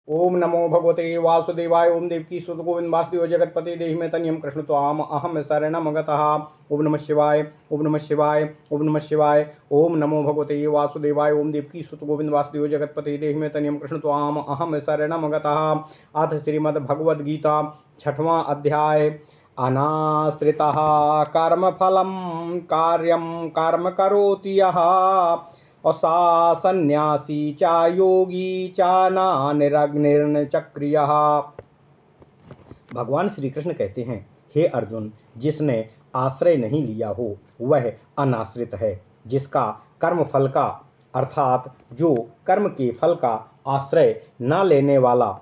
ओम नमो भगवते वासुदेवाय। ओम देवकी सुत गोविंद वासुदेव जगतपते देहि में तनियम कृष्ण त्वाम अहम शरणम गतः। ओम नमः शिवाय। ओम नमः शिवाय। ओम नमः शिवाय। ओम नमो भगवते वासुदेवाय। ओम देवकी सुत गोविंद वासुदेव जगतपते देहि में तनियम कृष्ण त्वाम अहम शरणम गतः। अथ श्रीमद्भगवद्गीता छठवां अध्याय। अनाश्रितः कर्मफलं कार्यं कर्म करोति यः और सा सन्यासी चा योगी चा नानिरग्निर्न चक्रिय। भगवान श्री कृष्ण कहते हैं, हे अर्जुन, जिसने आश्रय नहीं लिया हो वह अनाश्रित है। जिसका कर्म फल का अर्थात जो कर्म के फल का आश्रय न लेने वाला,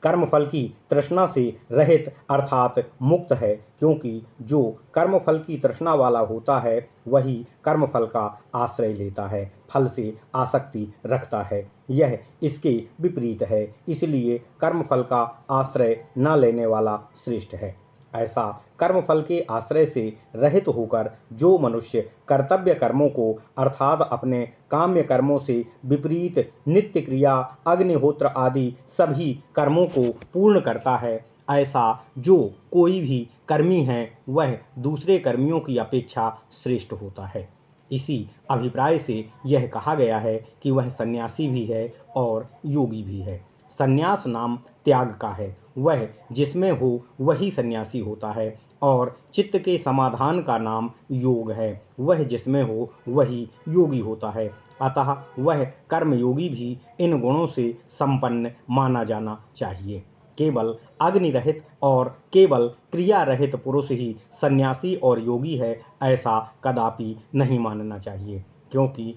कर्मफल की तृष्णा से रहित अर्थात मुक्त है, क्योंकि जो कर्मफल की तृष्णा वाला होता है वही कर्मफल का आश्रय लेता है, फल से आसक्ति रखता है। यह इसके विपरीत है, इसलिए कर्मफल का आश्रय न लेने वाला श्रेष्ठ है। ऐसा कर्मफल के आश्रय से रहित होकर जो मनुष्य कर्तव्य कर्मों को अर्थात अपने काम्य कर्मों से विपरीत नित्य क्रिया, अग्निहोत्र आदि सभी कर्मों को पूर्ण करता है, ऐसा जो कोई भी कर्मी है वह दूसरे कर्मियों की अपेक्षा श्रेष्ठ होता है। इसी अभिप्राय से यह कहा गया है कि वह सन्यासी भी है और योगी भी है। सन्यास नाम त्याग का है, वह जिसमें हो वही सन्यासी होता है, और चित्त के समाधान का नाम योग है, वह जिसमें हो वही योगी होता है। अतः वह कर्मयोगी भी इन गुणों से संपन्न माना जाना चाहिए। केवल अग्नि रहित और केवल क्रिया रहित पुरुष ही सन्यासी और योगी है, ऐसा कदापि नहीं मानना चाहिए, क्योंकि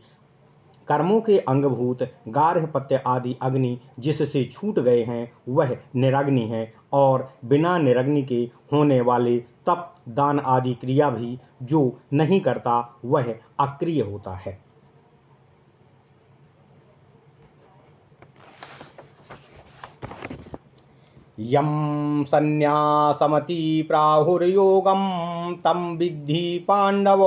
कर्मों के अंगभूत गार्हपत्य आदि अग्नि जिससे छूट गए हैं वह निरग्नि है, और बिना निरग्नि के होने वाले तप, दान आदि क्रिया भी जो नहीं करता वह अक्रिय होता है। यम संन्यासमति प्राहुर्योगम तम विद्धि पांडवो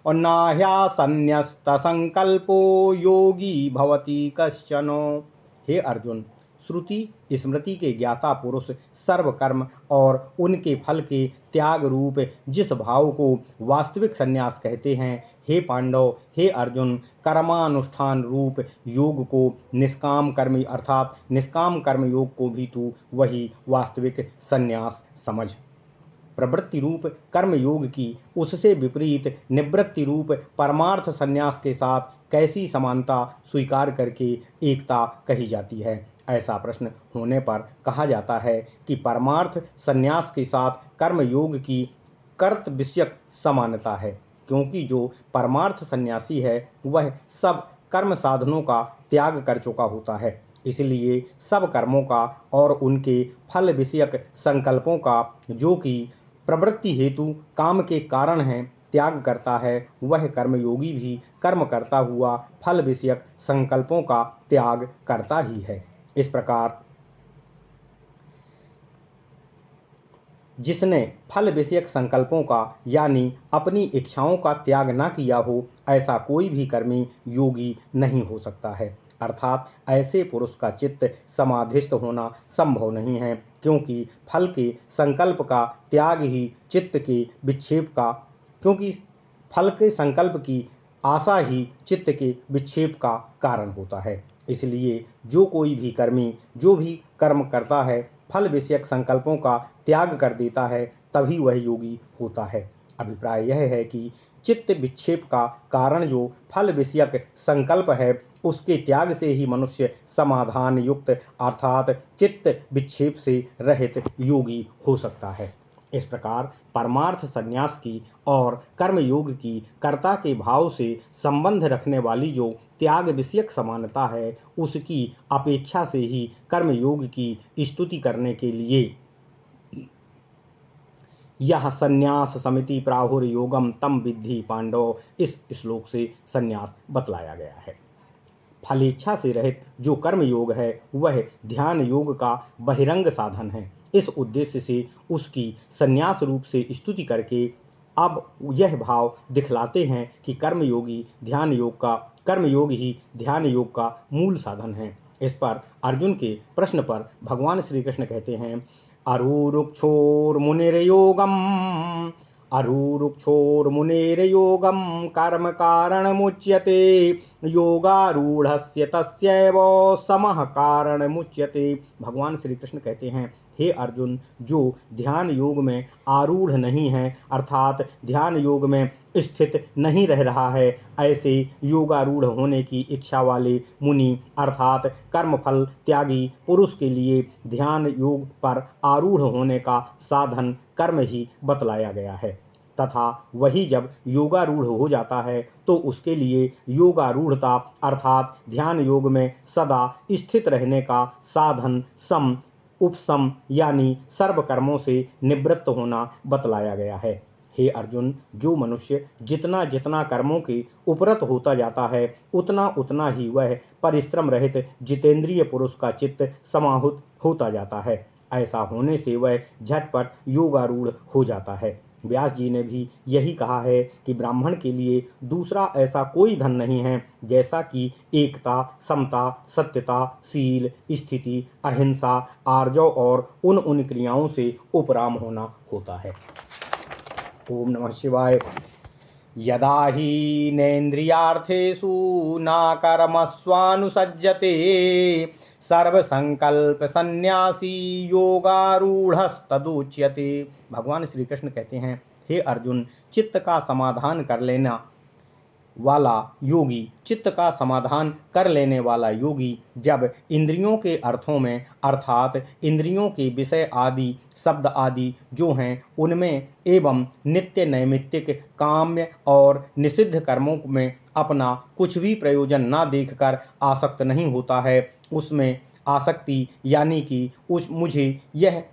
और नाह्यासन्यस्त संकल्पो योगी भवति कश्चनो। हे अर्जुन, श्रुति स्मृति के ज्ञाता पुरुष सर्वकर्म और उनके फल के त्याग रूप जिस भाव को वास्तविक संन्यास कहते हैं, हे पांडव, हे अर्जुन, कर्मानुष्ठान रूप योग को निष्काम कर्म अर्थात निष्काम कर्म योग को भी तू वही वास्तविक संन्यास समझ। प्रवृत्ति रूप कर्म योग की उससे विपरीत निवृत्ति रूप परमार्थ संन्यास के साथ कैसी समानता स्वीकार करके एकता कही जाती है, ऐसा प्रश्न होने पर कहा जाता है कि परमार्थ संन्यास के साथ कर्म योग की कर्त विषयक समानता है, क्योंकि जो परमार्थ सन्यासी है वह सब कर्म साधनों का त्याग कर चुका होता है, इसलिए सब कर्मों का और उनके फल विषयक संकल्पों का जो कि प्रवृत्ति हेतु काम के कारण हैं त्याग करता है, वह कर्मयोगी भी कर्म करता हुआ फल विषयक संकल्पों का त्याग करता ही है। इस प्रकार जिसने फल विषयक संकल्पों का यानी अपनी इच्छाओं का त्याग न किया हो, ऐसा कोई भी कर्मी योगी नहीं हो सकता है। अर्थात ऐसे पुरुष का चित्त समाधिस्थ होना संभव नहीं है, क्योंकि फल के संकल्प का त्याग ही चित्त के विक्षेप का क्योंकि फल के संकल्प की आशा ही चित्त के विक्षेप का कारण होता है। इसलिए जो कोई भी कर्मी जो भी कर्म करता है फल विषयक संकल्पों का त्याग कर देता है, तभी वह योगी होता है। अभिप्राय यह है कि चित्त विक्षेप का कारण जो फल विषयक संकल्प है उसके त्याग से ही मनुष्य समाधान युक्त अर्थात चित्त विक्षेप से रहित योगी हो सकता है। इस प्रकार परमार्थ संन्यास की और कर्मयोग की कर्ता के भाव से संबंध रखने वाली जो त्याग विषयक समानता है, उसकी अपेक्षा से ही कर्मयोग की स्तुति करने के लिए यह संन्यास समिति प्राहुर योगम तम विद्धि पांडव इस श्लोक से संन्यास बतलाया गया है। फलेच्छा से रहित जो कर्म योग है वह ध्यान योग का बहिरंग साधन है। इस उद्देश्य से उसकी संन्यास रूप से स्तुति करके अब यह भाव दिखलाते हैं कि कर्मयोग ही ध्यान योग का मूल साधन है। इस पर अर्जुन के प्रश्न पर भगवान श्री कृष्ण कहते हैं, अरूरुक्षोर्मुनिर्योगम अरूरुक्षोर्मुनिर्योगम कर्म कारणमुच्यते योगारूढ़स्य तस्यैव समः कारणमुच्यते। भगवान श्री कृष्ण कहते हैं, हे अर्जुन, जो ध्यान योग में आरूढ़ नहीं है अर्थात ध्यान योग में स्थित नहीं रह रहा है, ऐसे योगारूढ़ होने की इच्छा वाले मुनि अर्थात कर्मफल त्यागी पुरुष के लिए ध्यान योग पर आरूढ़ होने का साधन कर्म ही बतलाया गया है तथा वही जब योगारूढ़ हो जाता है तो उसके लिए योगारूढ़ता अर्थात ध्यान योग में सदा स्थित रहने का साधन सम उपसम यानी सर्व कर्मों से निवृत्त होना बतलाया गया है। हे अर्जुन, जो मनुष्य जितना जितना कर्मों के उपरत होता जाता है उतना उतना ही वह परिश्रम रहित जितेंद्रिय पुरुष का चित्त समाहुत होता जाता है। ऐसा होने से वह झटपट योगारूढ़ हो जाता है। व्यास जी ने भी यही कहा है कि ब्राह्मण के लिए दूसरा ऐसा कोई धन नहीं है जैसा कि एकता, समता, सत्यता, शील, स्थिति, अहिंसा, आर्जव और उन क्रियाओं से उपराम होना होता है। ओम नमः शिवाय। यदा हि नेन्द्रियार्थेषु न कर्मस्वानुसज्जते सर्वसंकल्प सन्यासी योगारूढ़स्तदुच्यते। भगवान श्री कृष्ण कहते हैं, हे अर्जुन, चित्त का समाधान कर लेने वाला योगी जब इंद्रियों के अर्थों में अर्थात इंद्रियों के विषय आदि शब्द आदि जो हैं उनमें एवं नित्य नैमित्तिक काम्य और निषिद्ध कर्मों में अपना कुछ भी प्रयोजन न देखकर आसक्त नहीं होता है, उसमें आसक्ति यानी कि मुझे यह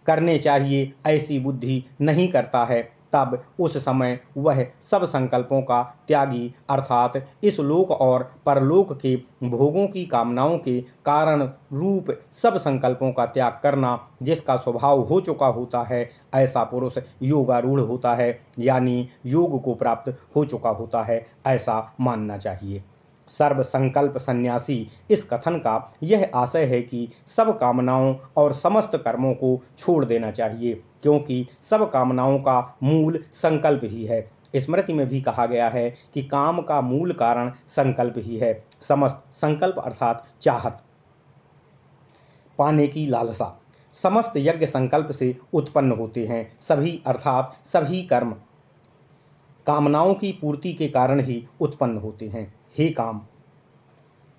करने चाहिए ऐसी बुद्धि नहीं करता है, तब उस समय वह सब संकल्पों का त्यागी अर्थात इस लोक और परलोक के भोगों की कामनाओं के कारण रूप सब संकल्पों का त्याग करना जिसका स्वभाव हो चुका होता है, ऐसा पुरुष योगारूढ़ होता है यानी योग को प्राप्त हो चुका होता है, ऐसा मानना चाहिए। सर्व संकल्प सन्यासी, इस कथन का यह आशय है कि सब कामनाओं और समस्त कर्मों को छोड़ देना चाहिए, क्योंकि सब कामनाओं का मूल संकल्प ही है। स्मृति में भी कहा गया है कि काम का मूल कारण संकल्प ही है। समस्त संकल्प अर्थात चाहत, पाने की लालसा समस्त यज्ञ संकल्प से उत्पन्न होते हैं। सभी अर्थात सभी कर्म कामनाओं की पूर्ति के कारण ही उत्पन्न होते हैं। हे काम,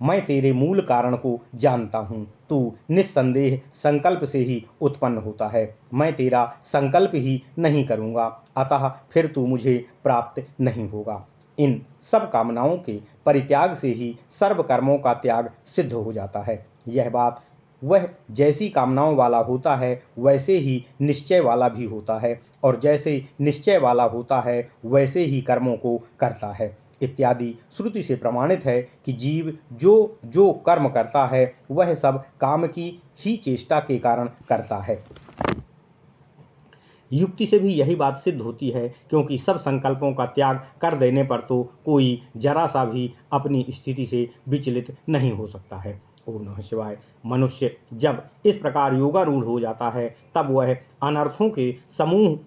मैं तेरे मूल कारण को जानता हूँ। तू निस्संदेह संकल्प से ही उत्पन्न होता है। मैं तेरा संकल्प ही नहीं करूँगा, अतः फिर तू मुझे प्राप्त नहीं होगा। इन सब कामनाओं के परित्याग से ही सर्व कर्मों का त्याग सिद्ध हो जाता है। यह बात वह जैसी कामनाओं वाला होता है वैसे ही निश्चय वाला भी होता है, और जैसे निश्चय वाला होता है वैसे ही कर्मों को करता है इत्यादि श्रुति से प्रमाणित है कि जीव जो जो कर्म करता है वह सब काम की ही चेष्टा के कारण करता है। युक्ति से भी यही बात सिद्ध होती है, क्योंकि सब संकल्पों का त्याग कर देने पर तो कोई जरा सा भी अपनी स्थिति से विचलित नहीं हो सकता है। ओम नमः शिवाय। मनुष्य जब इस प्रकार योगारूढ़ हो जाता है तब वह अनर्थों के समूह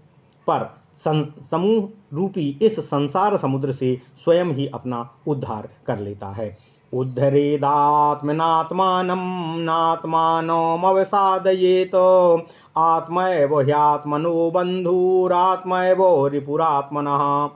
रूपी इस संसार समुद्र से स्वयं ही अपना उद्धार कर लेता है। उद्धरेदात्मनात्मानं नात्मानमवसादयेत आत्मैव ह्यात्मनो बन्धुरात्मैव रिपुरात्मनः।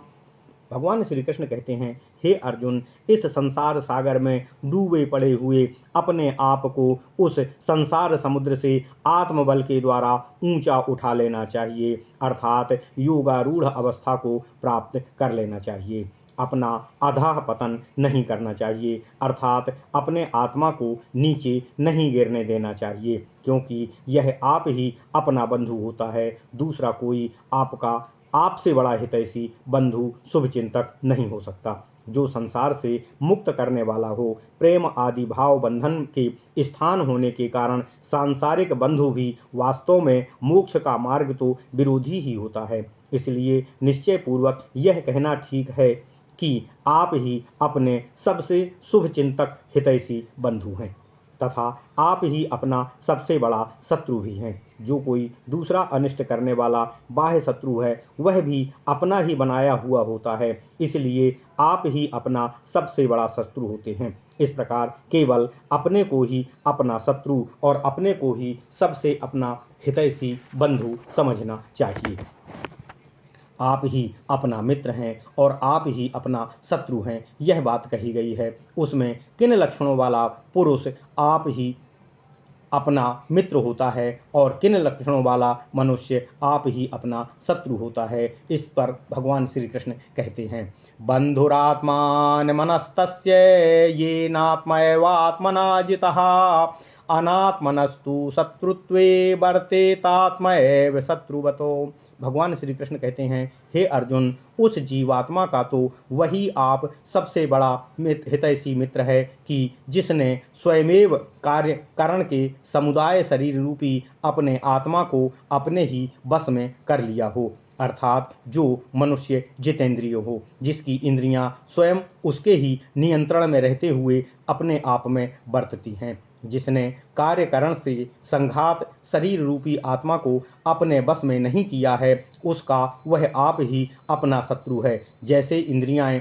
भगवान श्री कृष्ण कहते हैं, हे अर्जुन, इस संसार सागर में डूबे पड़े हुए अपने आप को उस संसार समुद्र से आत्मबल के द्वारा ऊंचा उठा लेना चाहिए, अर्थात योगारूढ़ अवस्था को प्राप्त कर लेना चाहिए। अपना अधः पतन नहीं करना चाहिए, अर्थात अपने आत्मा को नीचे नहीं गिरने देना चाहिए, क्योंकि यह आप ही अपना बंधु होता है। दूसरा कोई आपसे बड़ा हितैषी बंधु शुभचिंतक नहीं हो सकता। जो संसार से मुक्त करने वाला हो, प्रेम आदि भाव बंधन के स्थान होने के कारण सांसारिक बंधु भी वास्तव में मोक्ष का मार्ग तो विरोधी ही होता है। इसलिए निश्चय पूर्वक यह कहना ठीक है कि आप ही अपने सबसे शुभचिंतक हितैषी बंधु हैं। तथा आप ही अपना सबसे बड़ा शत्रु भी हैं। जो कोई दूसरा अनिष्ट करने वाला बाह्य शत्रु है वह भी अपना ही बनाया हुआ होता है, इसलिए आप ही अपना सबसे बड़ा शत्रु होते हैं। इस प्रकार केवल अपने को ही अपना शत्रु और अपने को ही सबसे अपना हितैषी बंधु समझना चाहिए। आप ही अपना मित्र हैं और आप ही अपना शत्रु हैं, यह बात कही गई है। उसमें किन लक्षणों वाला पुरुष आप ही अपना मित्र होता है और किन लक्षणों वाला मनुष्य आप ही अपना शत्रु होता है, इस पर भगवान श्री कृष्ण कहते हैं, बंधुरात्मान मनस्तस्य येनात्मैवात्मना जितः अनात्मनस्तु शत्रुत्वे वर्तेतात्मैव शत्रुवतो। भगवान श्री कृष्ण कहते हैं, हे अर्जुन, उस जीवात्मा का तो वही आप सबसे बड़ा हितैषी मित्र है कि जिसने स्वयमेव कार्य करण के समुदाय शरीर रूपी अपने आत्मा को अपने ही बस में कर लिया हो, अर्थात जो मनुष्य जितेंद्रिय हो, जिसकी इंद्रियां स्वयं उसके ही नियंत्रण में रहते हुए अपने आप में बरतती हैं, जिसने कार्यकरण से संघात शरीर रूपी आत्मा को अपने बस में नहीं किया है, उसका वह आप ही अपना शत्रु है। जैसे इंद्रियां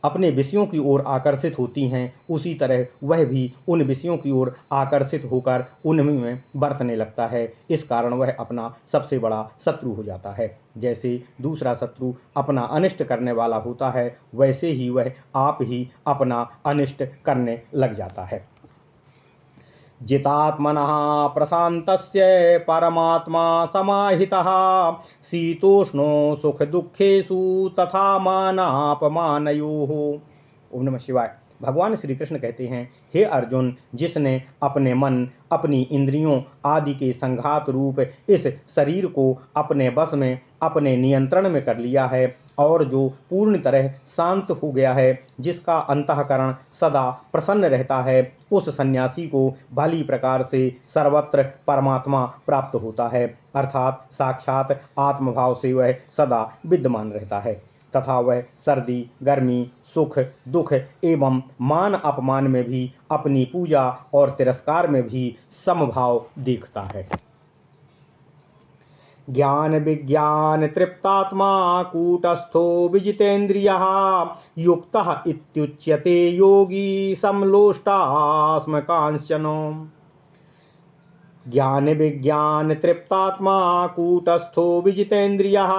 अपने विषयों की ओर आकर्षित होती हैं, उसी तरह वह भी उन विषयों की ओर आकर्षित होकर उनमें बरतने लगता है। इस कारण वह अपना सबसे बड़ा शत्रु हो जाता है। जैसे दूसरा शत्रु अपना अनिष्ट करने वाला होता है, वैसे ही वह आप ही अपना अनिष्ट करने लग जाता है। जितात्मनः प्रशान्तस्य परमात्मा समाहितः शीतोष्णो सुख दुखेषु तथा मानापमानयोः। ओम नमः शिवाय। भगवान श्री कृष्ण कहते हैं, हे अर्जुन, जिसने अपने मन, अपनी इंद्रियों आदि के संघात रूप इस शरीर को अपने बस में, अपने नियंत्रण में कर लिया है और जो पूर्ण तरह शांत हो गया है, जिसका अंतःकरण सदा प्रसन्न रहता है, उस सन्यासी को भली प्रकार से सर्वत्र परमात्मा प्राप्त होता है, अर्थात साक्षात आत्मभाव से वह सदा विद्यमान रहता है तथा वह सर्दी, गर्मी, सुख, दुख एवं मान अपमान में भी, अपनी पूजा और तिरस्कार में भी समभाव देखता है। ज्ञान विज्ञान तृप्तात्मा कूटस्थो विजितेन्द्रियः युक्तः इत्युच्यते योगी समलोष्टास्म कांचनो। ज्ञान विज्ञान तृप्तात्मा कूटस्थो विजितेन्द्रियः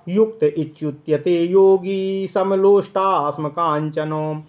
युक्त इत्युच्यते योगी समलोष्टास्म कांचनो।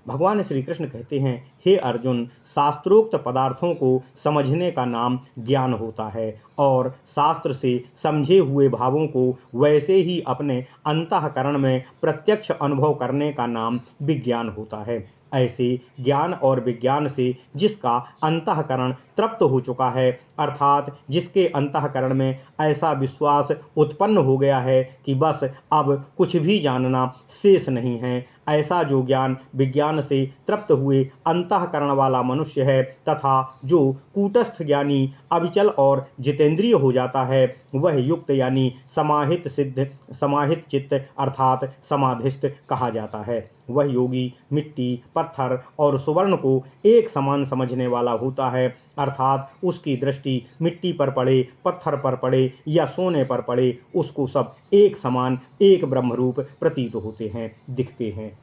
भगवान श्री कृष्ण कहते हैं, हे अर्जुन, शास्त्रोक्त पदार्थों को समझने का नाम ज्ञान होता है और शास्त्र से समझे हुए भावों को वैसे ही अपने अंतःकरण में प्रत्यक्ष अनुभव करने का नाम विज्ञान होता है। ऐसे ज्ञान और विज्ञान से जिसका अंतःकरण तृप्त हो चुका है, अर्थात जिसके अंतःकरण में ऐसा विश्वास उत्पन्न हो गया है कि बस अब कुछ भी जानना शेष नहीं है, ऐसा जो ज्ञान विज्ञान से तृप्त हुए अंतःकरण वाला मनुष्य है तथा जो कूटस्थ ज्ञानी अविचल और जितेंद्रिय हो जाता है, वह युक्त यानी समाहित सिद्ध, समाहित चित्त अर्थात समाधिस्थ कहा जाता है। वह योगी मिट्टी, पत्थर और सुवर्ण को एक समान समझने वाला होता है, अर्थात उसकी दृष्टि मिट्टी पर पड़े, पत्थर पर पड़े या सोने पर पड़े, उसको सब एक समान, एक ब्रह्मरूप प्रतीत होते हैं, दिखते हैं।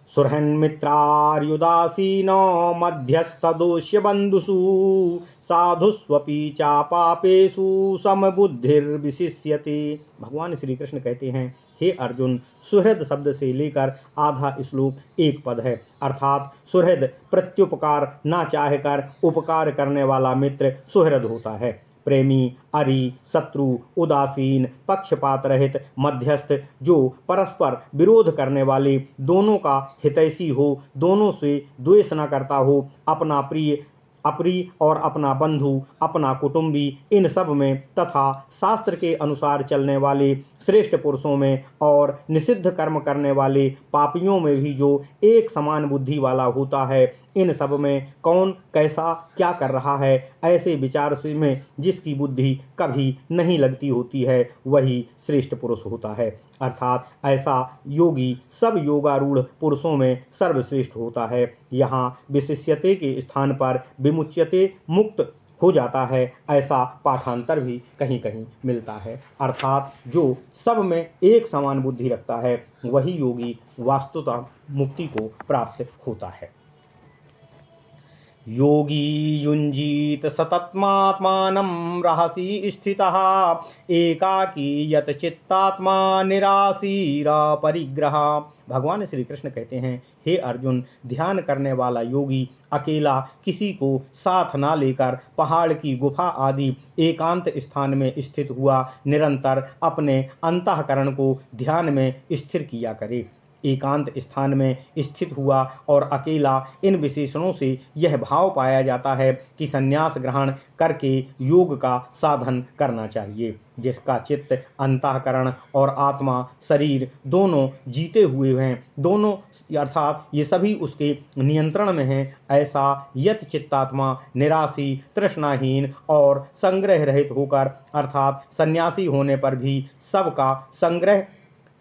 सुहृन्मित्रार्युदासीनो मध्यस्थदोष्य बंधुषु साधुस्वपि चापापेषु समबुद्धिर्विशिष्यते। भगवान श्री कृष्ण कहते हैं, हे अर्जुन, सुहृद शब्द से लेकर आधा श्लोक एक पद है, अर्थात सुहृद प्रत्युपकार ना चाहकर उपकार करने वाला मित्र सुहृद होता है। प्रेमी, अरि, शत्रु, उदासीन, पक्षपात रहित, मध्यस्थ, जो परस्पर विरोध करने वाले, दोनों का हितैषी हो, दोनों से द्वेष न करता हो, अपना प्रिय, अप्रिय और अपना बंधु, अपना कुटुंबी, इन सब में तथा शास्त्र के अनुसार चलने वाले श्रेष्ठ पुरुषों में और निषिद्ध कर्म करने वाले पापियों में भी जो एक समान बुद्धि वाला होता है, इन सब में कौन कैसा क्या कर रहा है, ऐसे विचार से में जिसकी बुद्धि कभी नहीं लगती होती है, वही श्रेष्ठ पुरुष होता है, अर्थात ऐसा योगी सब योगारूढ़ पुरुषों में सर्वश्रेष्ठ होता है। यहाँ विशिष्यते के स्थान पर विमुच्यते मुक्त हो जाता है, ऐसा पाठांतर भी कहीं कहीं मिलता है। अर्थात जो सब में एक समान बुद्धि रखता है वही योगी वास्तुतः मुक्ति को प्राप्त होता है। योगी युञ्जीत सततमात्मानं रहसि स्थितः एकाकी यत चित्तात्मा निराशीरापरिग्रह। भगवान श्री कृष्ण कहते हैं, हे अर्जुन, ध्यान करने वाला योगी अकेला किसी को साथ ना लेकर पहाड़ की गुफा आदि एकांत स्थान में स्थित हुआ निरंतर अपने अंतःकरण को ध्यान में स्थिर किया करे। एकांत स्थान में स्थित हुआ और अकेला, इन विशेषणों से यह भाव पाया जाता है कि संन्यास ग्रहण करके योग का साधन करना चाहिए। जिसका चित्त, अंतःकरण और आत्मा, शरीर दोनों जीते हुए हैं, दोनों अर्थात ये सभी उसके नियंत्रण में हैं, ऐसा यत चित्तात्मा निराशी, तृष्णाहीन और संग्रह रहित होकर अर्थात सन्यासी होने पर भी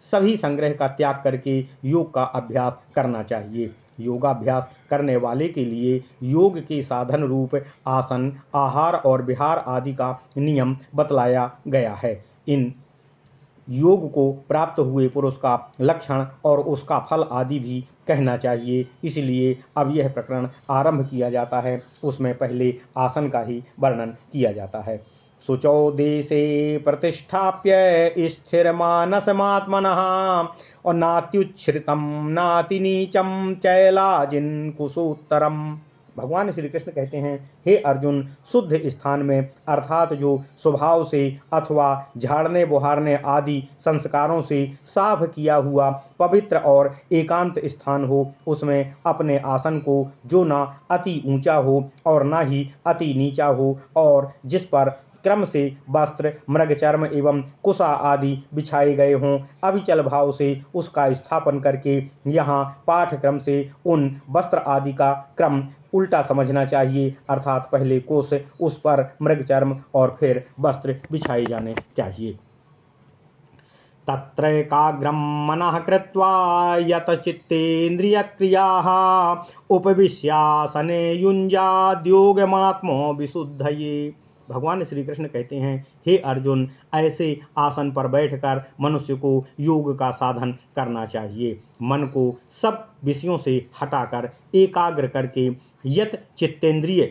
सभी संग्रह का त्याग करके योग का अभ्यास करना चाहिए। योगाभ्यास करने वाले के लिए योग के साधन रूप आसन, आहार और विहार आदि का नियम बतलाया गया है। इन योग को प्राप्त हुए पुरुष का लक्षण और उसका फल आदि भी कहना चाहिए। इसलिए अब यह प्रकरण आरंभ किया जाता है, उसमें पहले आसन का ही वर्णन किया जाता है। शुचौ देशे प्रतिष्ठाप्य स्थिरमानसमात्मनः और नात्युच्छ्रितम नातिनीचम चैलाजिन कुशोत्तरम। भगवान श्री कृष्ण कहते हैं, हे अर्जुन, शुद्ध स्थान में अर्थात जो स्वभाव से अथवा झाड़ने बुहारने आदि संस्कारों से साफ किया हुआ पवित्र और एकांत स्थान हो, उसमें अपने आसन को जो ना अति ऊंचा हो और ना ही अति नीचा हो और जिस पर क्रम से वस्त्र, मृगचर्म एवं कुशा आदि बिछाए गए हों, अविचल भाव से उसका स्थापन करके यहाँ पाठक्रम से उन वस्त्र आदि का क्रम उल्टा समझना चाहिए, अर्थात पहले कोश, उस पर मृगचर्म और फिर वस्त्र बिछाए जाने चाहिए। तत्रैकाग्रं मनः कृत्वा यत चित्तेन्द्रियक्रियाः उपविश्यासने युञ्जाद्योगमात्मो विशुद्धये। भगवान श्री कृष्ण कहते हैं, हे अर्जुन, ऐसे आसन पर बैठकर मनुष्य को योग का साधन करना चाहिए। मन को सब विषयों से हटाकर एकाग्र करके यत चित्तेंद्रिय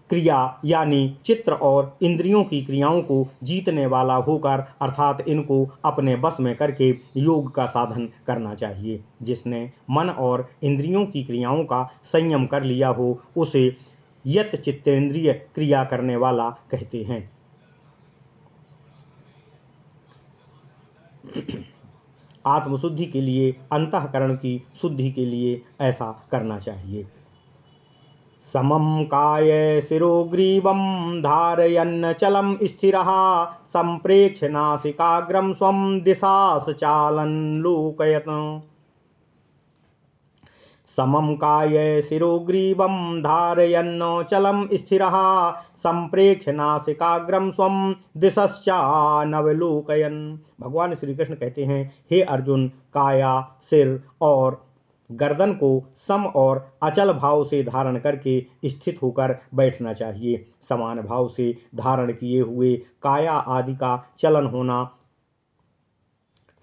क्रिया यानी चित्र और इंद्रियों की क्रियाओं को जीतने वाला होकर अर्थात इनको अपने बस में करके योग का साधन करना चाहिए। जिसने मन और इंद्रियों की क्रियाओं का संयम कर लिया हो उसे यत चित्तेंद्रिय क्रिया करने वाला कहते हैं। आत्मशुद्धि के लिए, अंतःकरण की शुद्धि के लिए ऐसा करना चाहिए। समं काये शिरोग्रीवं धारयन् चलं स्थिरः संप्रेक्ष्य नासिकाग्रं स्वं दिशास चालन् लोकयत्। समं काये शिरोग्रीवं धारयन् चलं स्थिरः संप्रेक्ष्य नासिकाग्रं स्वं दिशश्चानवलोकयन्। भगवान श्री कृष्ण कहते हैं, हे अर्जुन, काया, सिर और गर्दन को सम और अचल भाव से धारण करके स्थित होकर बैठना चाहिए। समान भाव से धारण किए हुए काया आदि का चलन होना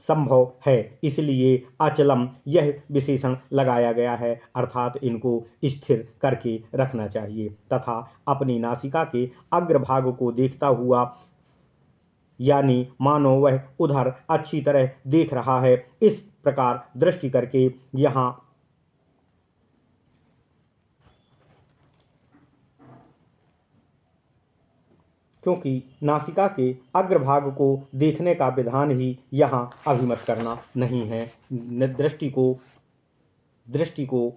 संभव है, इसलिए अचलम यह विशेषण लगाया गया है, अर्थात इनको स्थिर करके रखना चाहिए तथा अपनी नासिका के अग्रभाग को देखता हुआ यानी मानो वह उधर अच्छी तरह देख रहा है, इस प्रकार दृष्टि करके यहाँ क्योंकि नासिका के अग्रभाग को देखने का विधान ही यहाँ अभिमत करना नहीं है, दृष्टि को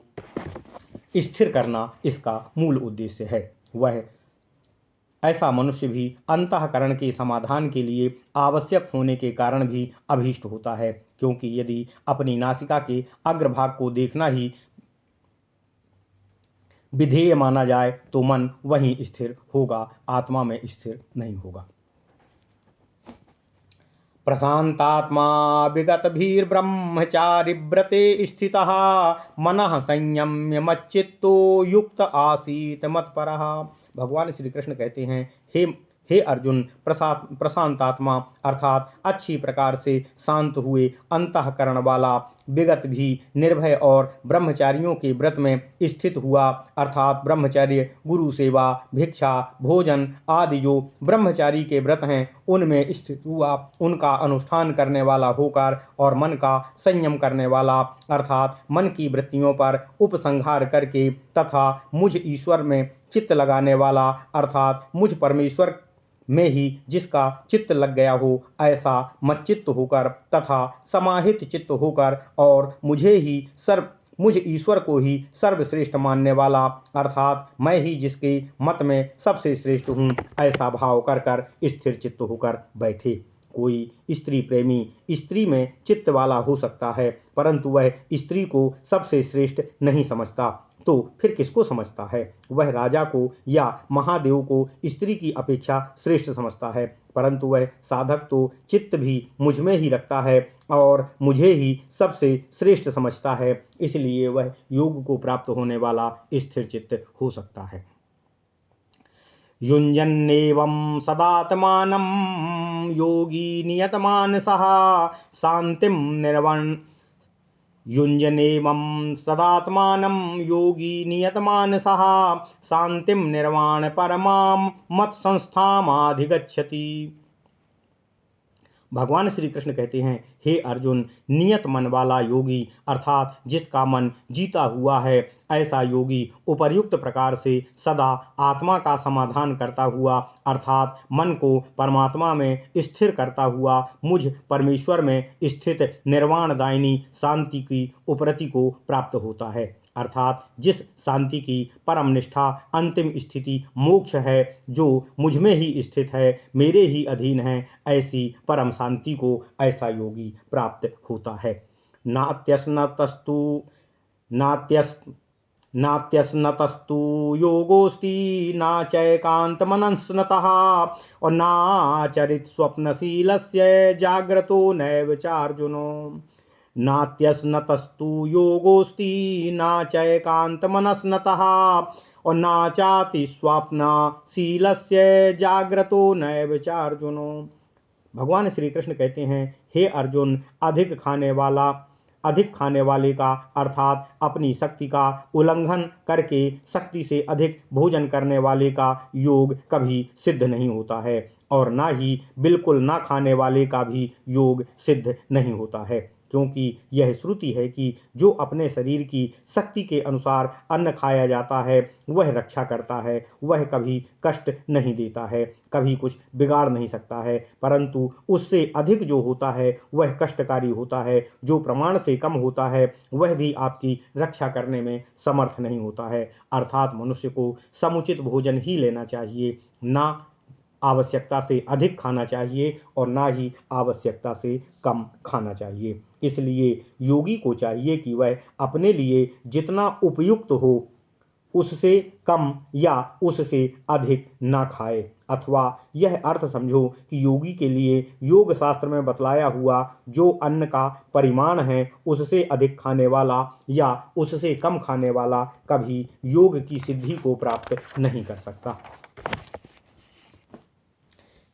स्थिर करना इसका मूल उद्देश्य है। वह ऐसा मनुष्य भी अंतःकरण के समाधान के लिए आवश्यक होने के कारण भी अभीष्ट होता है, क्योंकि यदि अपनी नासिका के अग्रभाग को देखना ही विधेय माना जाए तो मन वहीं स्थिर होगा, आत्मा में स्थिर नहीं होगा। प्रशांतात्मा विगतभिर्ब्रह्मचारि व्रते स्थितः मनः संयम्य मच्चित्तो युक्त आसीत मत्परः। भगवान श्री कृष्ण कहते हैं, हे अर्जुन, प्रशांतात्मा अर्थात अच्छी प्रकार से शांत हुए अंतःकरण वाला, विगत भी निर्भय और ब्रह्मचारियों के व्रत में स्थित हुआ, अर्थात ब्रह्मचर्य, गुरु सेवा, भिक्षा, भोजन आदि जो ब्रह्मचारी के व्रत हैं उनमें स्थित हुआ, उनका अनुष्ठान करने वाला होकर और मन का संयम करने वाला, अर्थात मन की वृत्तियों पर उपसंहार करके तथा मुझ ईश्वर में चित्त लगाने वाला, अर्थात मुझ परमेश्वर में ही जिसका चित्त लग गया हो, ऐसा मच्चित्त होकर तथा समाहित चित्त होकर और मुझ ईश्वर को ही सर्वश्रेष्ठ मानने वाला, अर्थात मैं ही जिसके मत में सबसे श्रेष्ठ हूँ, ऐसा भाव कर कर स्थिर चित्त होकर बैठे। कोई स्त्री प्रेमी स्त्री में चित्त वाला हो सकता है, परंतु वह स्त्री को सबसे श्रेष्ठ नहीं समझता, तो फिर किसको समझता है? वह राजा को या महादेव को स्त्री की अपेक्षा श्रेष्ठ समझता है, परंतु वह साधक तो चित्त भी मुझ में ही रखता है और मुझे ही सबसे श्रेष्ठ समझता है, इसलिए वह योग को प्राप्त होने वाला स्थिर चित्त हो सकता है। युञ्जन्नेवं सदात्मानं योगी नियतमानसः शान्तिं निर्वन् युञ्जनेमं सदात्मानं योगी नियतमानसः शान्तिं निर्वाण परमां मत्संस्थामाधिगच्छति। भगवान श्री कृष्ण कहते हैं, हे अर्जुन, नियत मन वाला योगी अर्थात जिसका मन जीता हुआ है, ऐसा योगी उपर्युक्त प्रकार से सदा आत्मा का समाधान करता हुआ अर्थात मन को परमात्मा में स्थिर करता हुआ मुझ परमेश्वर में स्थित निर्वाणदायिनी शांति की उपरति को प्राप्त होता है, अर्थात जिस शांति की परम निष्ठा अंतिम स्थिति मोक्ष है, जो मुझ में ही स्थित है, मेरे ही अधीन है, ऐसी परम शांति को ऐसा योगी प्राप्त होता है। नात्यस्नतस्तु योगोस्ति नाचैकान्तमनस्नतः और नाचरित स्वप्नशीलस्य जाग्रतो नैव चार्जुनो। नात्यस्नतस्तु योगोस्ति नाचैकान्तमनस्नतः और नाचाति स्वप्नशीलस्य जाग्रतो नैव चार्जुनो। भगवान श्री कृष्ण कहते हैं, हे अर्जुन, अधिक खाने वाले का अर्थात अपनी शक्ति का उल्लंघन करके शक्ति से अधिक भोजन करने वाले का योग कभी सिद्ध नहीं होता है और ना ही बिल्कुल ना खाने वाले का भी योग सिद्ध नहीं होता है, क्योंकि यह श्रुति है कि जो अपने शरीर की शक्ति के अनुसार अन्न खाया जाता है वह रक्षा करता है, वह कभी कष्ट नहीं देता है, कभी कुछ बिगाड़ नहीं सकता है, परंतु उससे अधिक जो होता है वह कष्टकारी होता है, जो प्रमाण से कम होता है वह भी आपकी रक्षा करने में समर्थ नहीं होता है। अर्थात मनुष्य को समुचित भोजन ही लेना चाहिए, ना आवश्यकता से अधिक खाना चाहिए और ना ही आवश्यकता से कम खाना चाहिए। इसलिए योगी को चाहिए कि वह अपने लिए जितना उपयुक्त हो उससे कम या उससे अधिक ना खाए, अथवा यह अर्थ समझो कि योगी के लिए योग शास्त्र में बतलाया हुआ जो अन्न का परिमाण है उससे अधिक खाने वाला या उससे कम खाने वाला कभी योग की सिद्धि को प्राप्त नहीं कर सकता।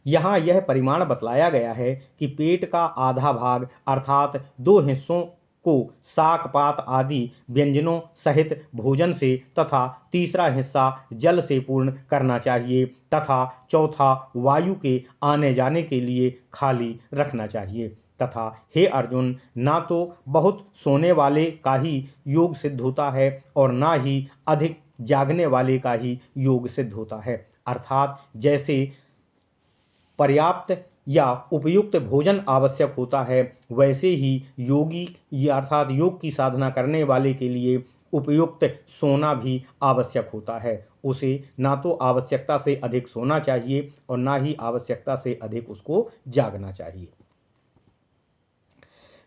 यहाँ यह परिमाण बतलाया गया है कि पेट का आधा भाग अर्थात 2 हिस्सों को शाक पात आदि व्यंजनों सहित भोजन से तथा तीसरा हिस्सा जल से पूर्ण करना चाहिए तथा चौथा वायु के आने जाने के लिए खाली रखना चाहिए। तथा हे अर्जुन, ना तो बहुत सोने वाले का ही योग सिद्ध होता है और ना ही अधिक जागने वाले का ही योग सिद्ध होता है, अर्थात जैसे पर्याप्त या उपयुक्त भोजन आवश्यक होता है वैसे ही योगी या अर्थात योग की साधना करने वाले के लिए उपयुक्त सोना भी आवश्यक होता है। उसे ना तो आवश्यकता से अधिक सोना चाहिए और ना ही आवश्यकता से अधिक उसको जागना चाहिए।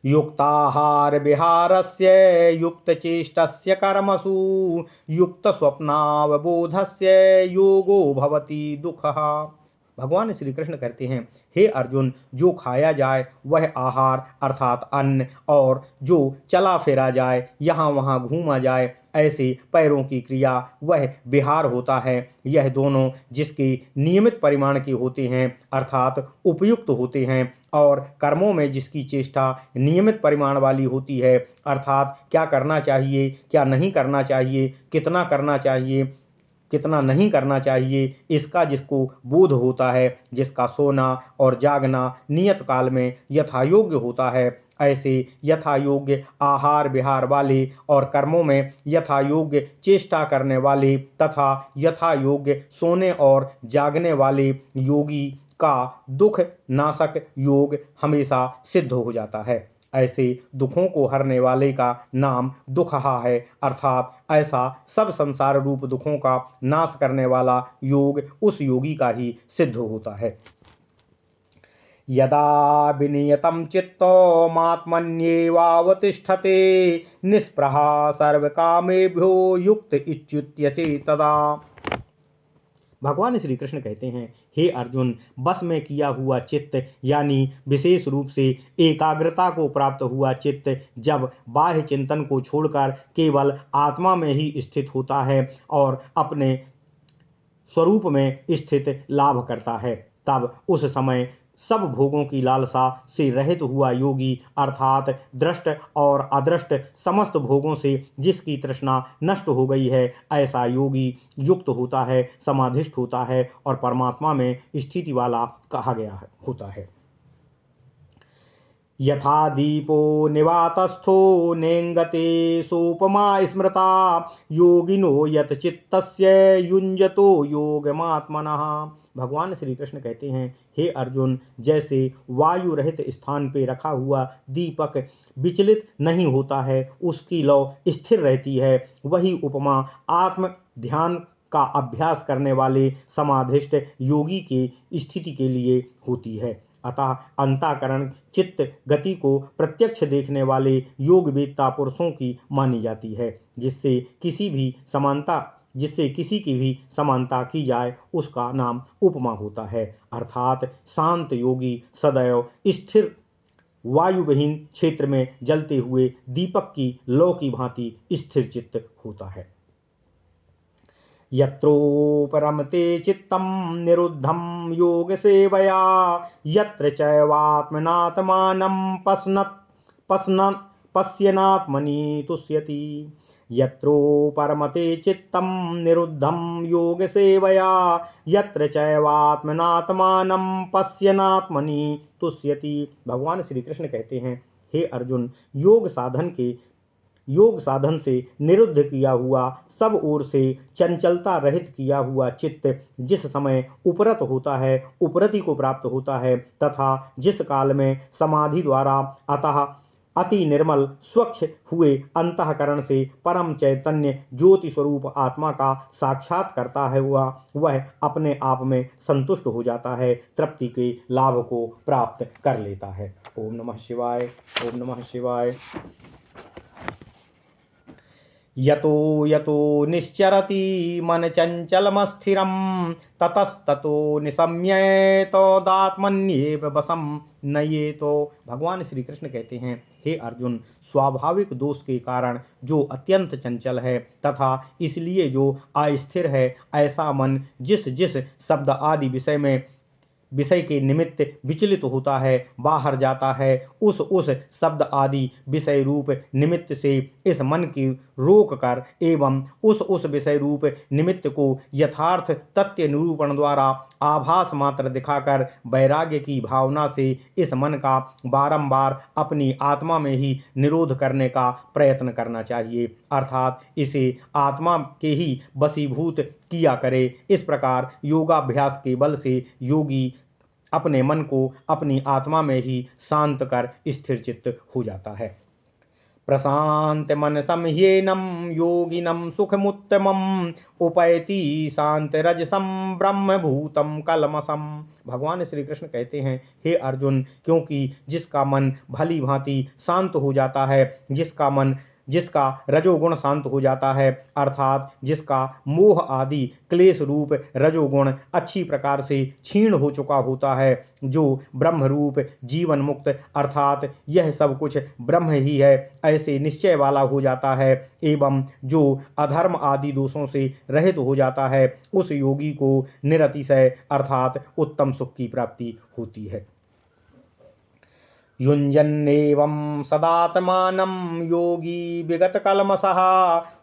युक्ताहार विहारस्य युक्तचेष्टस्य कर्मसु युक्तस्वप्नावबोधस्य योगो भवति दुःखः। भगवान श्री कृष्ण कहते हैं, हे अर्जुन, जो खाया जाए वह आहार अर्थात अन्न, और जो चला फिरा जाए, यहाँ वहाँ घूमा जाए, ऐसे पैरों की क्रिया वह विहार होता है। यह दोनों जिसके नियमित परिमाण के होते हैं अर्थात उपयुक्त होते हैं, और कर्मों में जिसकी चेष्टा नियमित परिमाण वाली होती है अर्थात क्या करना चाहिए, क्या नहीं करना चाहिए, कितना करना चाहिए, कितना नहीं करना चाहिए, इसका जिसको बोध होता है, जिसका सोना और जागना नियत काल में यथायोग्य होता है, ऐसे यथायोग्य आहार विहार वाले और कर्मों में यथायोग्य चेष्टा करने वाले तथा यथायोग्य सोने और जागने वाले योगी का दुख नाशक योग हमेशा सिद्ध हो जाता है। ऐसे दुखों को हरने वाले का नाम दुखहा है, अर्थात ऐसा सब संसार रूप दुखों का नाश करने वाला योग उस योगी का ही सिद्ध होता है। यदा विनियतं चित्तो मात्मन्येवावतिष्ठते निस्पृहा सर्वकामेभ्यो युक्त इत्युच्यते तदा। भगवान श्री कृष्ण कहते हैं, हे अर्जुन, बस में किया हुआ चित्त यानी विशेष रूप से एकाग्रता को प्राप्त हुआ चित्त जब बाह्य चिंतन को छोड़कर केवल आत्मा में ही स्थित होता है और अपने स्वरूप में स्थित लाभ करता है, तब उस समय सब भोगों की लालसा से रहित हुआ योगी अर्थात दृष्ट और अदृष्ट समस्त भोगों से जिसकी तृष्णा नष्ट हो गई है, ऐसा योगी युक्त होता है, समाधिष्ठ होता है और परमात्मा में स्थिति वाला कहा गया होता है। यथा दीपो निवातस्थो नेंगते सोपमा स्मृता योगिनो यत चित्तस्य युञ्जतो योगमात्मनः। भगवान श्री कृष्ण कहते हैं, हे अर्जुन, जैसे वायु रहित स्थान पे रखा हुआ दीपक विचलित नहीं होता है, उसकी लौ स्थिर रहती है, वही उपमा आत्म ध्यान का अभ्यास करने वाले समाधिष्ठ योगी की स्थिति के लिए होती है। अतः अंतःकरण चित्त गति को प्रत्यक्ष देखने वाले योग वेत्ता पुरुषों की मानी जाती है, जिससे किसी की भी समानता की जाए उसका नाम उपमा होता है, अर्थात शांत योगी सदैव स्थिर वायुविहीन क्षेत्र में जलते हुए दीपक की लौ की भांति स्थिर चित्त होता है। यत्रोपरमते चित्तं निरुद्धं योग सेवया यत्र चैवात्मनात्मानं पश्यनात्मनि तुष्यति। यत्रोपरमते चित्तं निरुद्धं योग सेवया यत्र चैवात्मनात्मानं पश्यनात्मनि तुष्यति। भगवान श्री कृष्ण कहते हैं, हे अर्जुन, योग साधन से निरुद्ध किया हुआ, सब ओर से चंचलता रहित किया हुआ चित्त जिस समय उपरत होता है, उपरति को प्राप्त होता है तथा जिस काल में समाधि द्वारा अतः अति निर्मल स्वच्छ हुए अंतःकरण से परम चैतन्य ज्योति स्वरूप आत्मा का साक्षात करता है, वह अपने आप में संतुष्ट हो जाता है, तृप्ति के लाभ को प्राप्त कर लेता है। ओम नमः शिवाय। ओम नमः शिवाय। यतो यतो निश्चरति मन चंचलमस्थिरं ततस्ततो निशम्येतोदात्मन्येव वशं नयेतो। भगवान श्री कृष्ण कहते हैं, हे अर्जुन, स्वाभाविक दोष के कारण जो अत्यंत चंचल है तथा इसलिए जो अस्थिर है, ऐसा मन जिस जिस शब्द आदि विषय के निमित्त विचलित होता है, बाहर जाता है, उस शब्द आदि विषय रूप निमित्त से इस मन की रोक कर एवं उस विषय रूप निमित्त को यथार्थ तथ्य निरूपण द्वारा आभास मात्र दिखाकर वैराग्य की भावना से इस मन का बारंबार अपनी आत्मा में ही निरोध करने का प्रयत्न करना चाहिए, अर्थात इसे आत्मा के ही वशीभूत किया करे। इस प्रकार योगाभ्यास के बल से योगी अपने मन को अपनी आत्मा में ही शांत कर स्थिर चित्त हो जाता है। प्रशांत मन संह्येनं योगिनं सुखमुत्तमम् उपैति शांत रजसम ब्रह्मभूतम कलमसम। भगवान श्री कृष्ण कहते हैं, हे अर्जुन, क्योंकि जिसका मन भली भांति शांत हो जाता है, जिसका मन जिसका रजोगुण शांत हो जाता है, अर्थात जिसका मोह आदि क्लेश रूप रजोगुण अच्छी प्रकार से क्षीण हो चुका होता है, जो ब्रह्म रूप जीवन मुक्त अर्थात यह सब कुछ ब्रह्म ही है ऐसे निश्चय वाला हो जाता है, एवं जो अधर्म आदि दोषों से रहित हो जाता है, उस योगी को निरतिशय अर्थात उत्तम सुख की प्राप्ति होती है। युञ्जन्नेवं सदात्मानं योगी विगतकल्मषः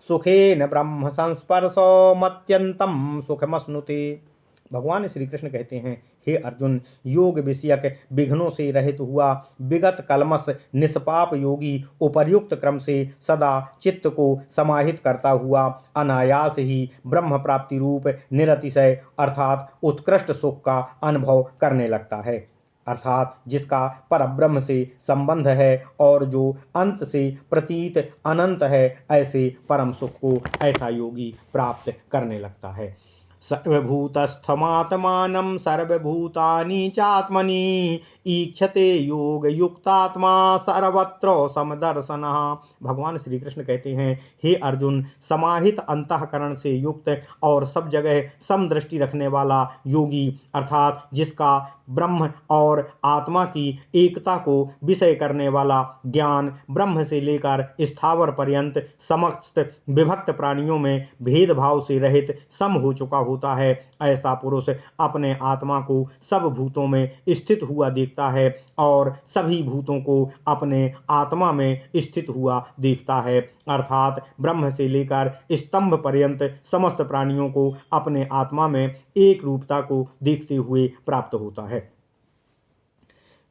सुखेन ब्रह्म संस्पर्शमत्यन्तं सुखमश्नुते। भगवान श्री कृष्ण कहते हैं, हे अर्जुन, योग विषयक विघ्नों से रहित हुआ विगत कलमश निष्पाप योगी उपर्युक्त क्रम से सदा चित्त को समाहित करता हुआ अनायास ही ब्रह्म प्राप्ति रूप निरतिशय अर्थात उत्कृष्ट सुख का अनुभव करने लगता है, अर्थात जिसका परब्रह्म से संबंध है और जो अंत से प्रतीत अनंत है, ऐसे परम सुख को ऐसा योगी प्राप्त करने लगता है। सर्वभूतस्थमात्मानं सर्वभूतानि चात्मनि ईक्षते योग युक्तात्मा सर्वत्र समदर्शनः। भगवान श्री कृष्ण कहते हैं, हे अर्जुन, समाहित अंतःकरण से युक्त और सब जगह समदृष्टि रखने वाला योगी अर्थात जिसका ब्रह्म और आत्मा की एकता को विषय करने वाला ज्ञान ब्रह्म से लेकर स्थावर पर्यंत समस्त विभक्त प्राणियों में भेदभाव से रहित सम हो चुका होता है, ऐसा पुरुष अपने आत्मा को सब भूतों में स्थित हुआ देखता है और सभी भूतों को अपने आत्मा में स्थित हुआ देखता है, अर्थात ब्रह्म से लेकर स्तंभ पर्यंत समस्त प्राणियों को अपने आत्मा में एक रूपता को देखते हुए प्राप्त होता है।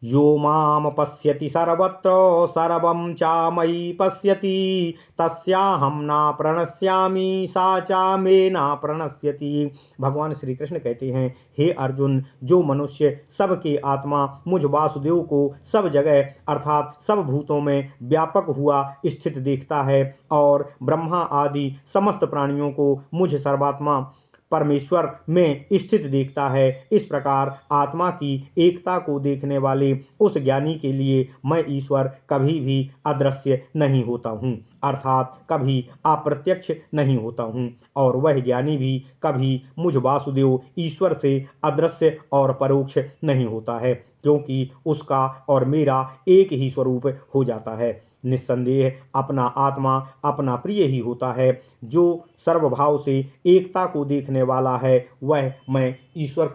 यो माम पश्यति सर्वत्र सर्वं चामयि पश्यति तस्याहं न प्रणश्यामि सा चा मे न प्रणश्यति। भगवान श्री कृष्ण कहते हैं, हे अर्जुन, जो मनुष्य सबके आत्मा मुझ वासुदेव को सब जगह अर्थात सब भूतों में व्यापक हुआ स्थित देखता है और ब्रह्मा आदि समस्त प्राणियों को मुझ सर्वात्मा परमेश्वर में स्थित देखता है, इस प्रकार आत्मा की एकता को देखने वाले उस ज्ञानी के लिए मैं ईश्वर कभी भी अदृश्य नहीं होता हूँ, अर्थात कभी अप्रत्यक्ष नहीं होता हूँ, और वह ज्ञानी भी कभी मुझ वासुदेव ईश्वर से अदृश्य और परोक्ष नहीं होता है, क्योंकि उसका और मेरा एक ही स्वरूप हो जाता है। निस्संदेह अपना आत्मा अपना प्रिय ही होता है, जो सर्वभाव से एकता को देखने वाला है वह मैं ईश्वर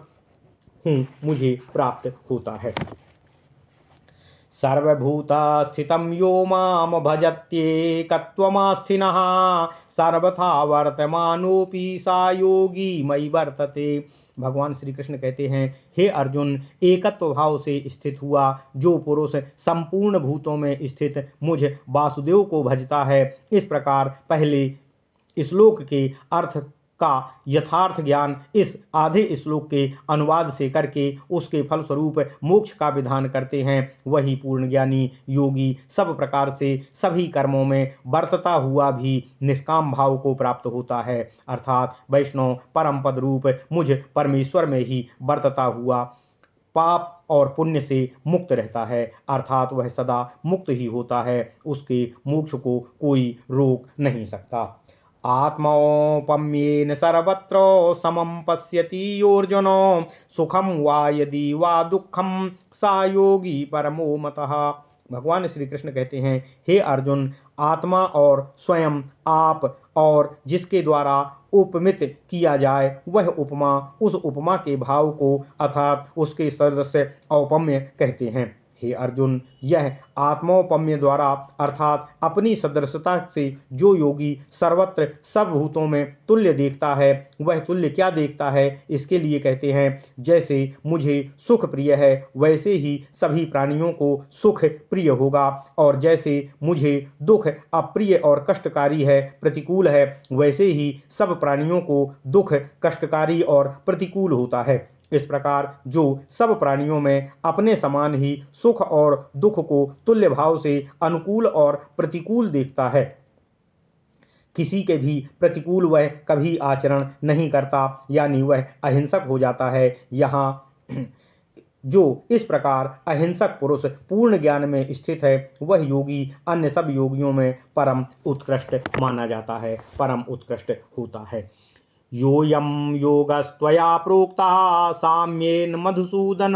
हूँ मुझे प्राप्त होता है। सर्वभूतस्थितं यो मां भजत्येकत्वमास्थिनः सर्वथा वर्तमानोऽपि सा योगी मयि वर्तते। भगवान श्री कृष्ण कहते हैं, हे अर्जुन, एकत्व भाव से स्थित हुआ जो पुरुष संपूर्ण भूतों में स्थित मुझ वासुदेव को भजता है, इस प्रकार पहले श्लोक के अर्थ का यथार्थ ज्ञान इस आधे श्लोक के अनुवाद से करके उसके फलस्वरूप मोक्ष का विधान करते हैं, वही पूर्ण ज्ञानी योगी सब प्रकार से सभी कर्मों में वर्तता हुआ भी निष्काम भाव को प्राप्त होता है, अर्थात वैष्णव परम पद रूप मुझ परमेश्वर में ही वर्तता हुआ पाप और पुण्य से मुक्त रहता है, अर्थात वह सदा मुक्त ही होता है, उसके मोक्ष को कोई रोक नहीं सकता। आत्मौपम्येन सर्वत्र समं पश्यति योऽर्जुनो सुखम वा यदि वा दुःखम सा योगी परमो मतः। भगवान श्री कृष्ण कहते हैं, हे अर्जुन, आत्मा और स्वयं आप और जिसके द्वारा उपमित किया जाए वह उपमा उस उपमा के भाव को अर्थात उसके सदस्य औपम्य कहते हैं। हे अर्जुन, यह आत्मोपम्य द्वारा अर्थात अपनी सदृशता से जो योगी सर्वत्र सब भूतों में तुल्य देखता है, वह तुल्य क्या देखता है इसके लिए कहते हैं, जैसे मुझे सुख प्रिय है वैसे ही सभी प्राणियों को सुख प्रिय होगा, और जैसे मुझे दुख अप्रिय और कष्टकारी है प्रतिकूल है वैसे ही सब प्राणियों को दुख कष्टकारी और प्रतिकूल होता है। इस प्रकार जो सब प्राणियों में अपने समान ही सुख और दुख को तुल्य भाव से अनुकूल और प्रतिकूल देखता है, किसी के भी प्रतिकूल वह कभी आचरण नहीं करता, यानी वह अहिंसक हो जाता है। यहाँ जो इस प्रकार अहिंसक पुरुष पूर्ण ज्ञान में स्थित है वह योगी अन्य सब योगियों में परम उत्कृष्ट माना जाता है, परम उत्कृष्ट होता है। योऽयं योगस्त्वया प्रोक्ता साम्येन मधुसूदन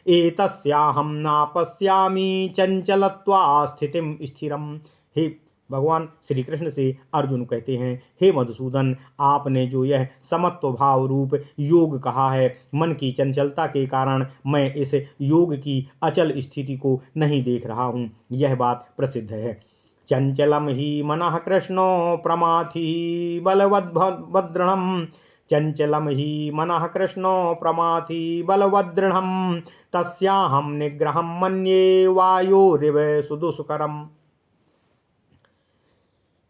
एतस्याहं नापश्यामि चंचलत्वा स्थितिं स्थिरम। हे भगवान श्री कृष्ण से अर्जुन कहते हैं, हे मधुसूदन, आपने जो यह समत्व भाव रूप योग कहा है, मन की चंचलता के कारण मैं इस योग की अचल स्थिति को नहीं देख रहा हूँ, यह बात प्रसिद्ध है। चंचलम ही मनः कृष्णो प्रमाथि बलवद्भद्रणम, चंचलम ही मनः कृष्णो प्रमाथि बलवद्दृढ़म, तस्याहं निग्रहं मन्ये वायोरिव सुदुष्करम।